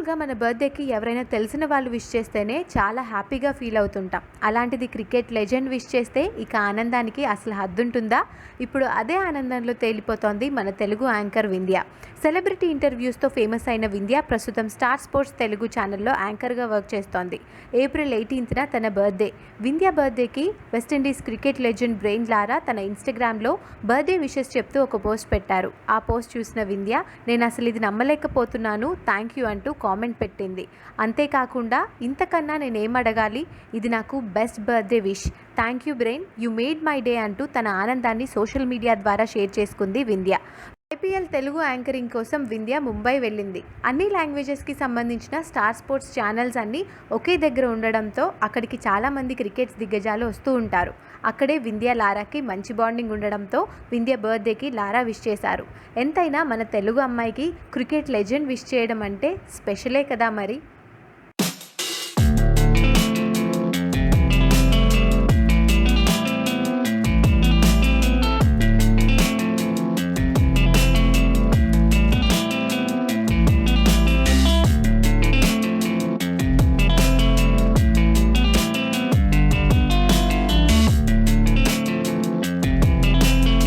మామూలుగా మన బర్త్డేకి ఎవరైనా తెలిసిన వాళ్ళు విష్ చేస్తేనే చాలా హ్యాపీగా ఫీల్ అవుతుంటాం. అలాంటిది క్రికెట్ లెజెండ్ విష్ చేస్తే ఇక ఆనందానికి అసలు హద్దుంటుందా? ఇప్పుడు అదే ఆనందంలో తేలిపోతోంది మన తెలుగు యాంకర్ వింధ్య. సెలబ్రిటీ ఇంటర్వ్యూస్తో ఫేమస్ అయిన వింధ్య ప్రస్తుతం స్టార్ స్పోర్ట్స్ తెలుగు ఛానల్లో యాంకర్గా వర్క్ చేస్తోంది. ఏప్రిల్ 18న తన బర్త్డే. వింధ్య బర్త్డేకి వెస్టిండీస్ క్రికెట్ లెజెండ్ బ్రెయిన్ లారా తన ఇన్స్టాగ్రామ్లో బర్త్డే విషెస్ చెప్తూ ఒక పోస్ట్ పెట్టారు. ఆ పోస్ట్ చూసిన వింధ్య, నేను అసలు ఇది నమ్మలేకపోతున్నాను, థ్యాంక్ యూ అంటూ కామెంట్ పెట్టింది. అంతేకాకుండా ఇంతకన్నా నేనేం అడగాలి, ఇది నాకు best birthday wish, thank you brain, you made my day అంటూ తన ఆనందాన్ని సోషల్ మీడియా ద్వారా షేర్ చేసుకుంది వింధ్య. ఐపీఎల్ తెలుగు యాంకరింగ్ కోసం వింధ్య ముంబై వెళ్ళింది. అన్ని లాంగ్వేజెస్కి సంబంధించిన స్టార్ స్పోర్ట్స్ ఛానల్స్ అన్నీ ఒకే దగ్గర ఉండడంతో అక్కడికి చాలామంది క్రికెట్ దిగ్గజాలు వస్తూ ఉంటారు. అక్కడే వింధ్య లారాకి మంచి బాండింగ్ ఉండడంతో వింధ్య బర్త్డేకి లారా విష్ చేశారు. ఎంతైనా మన తెలుగు అమ్మాయికి క్రికెట్ లెజెండ్ విష్ చేయడం అంటే స్పెషలే కదా మరి.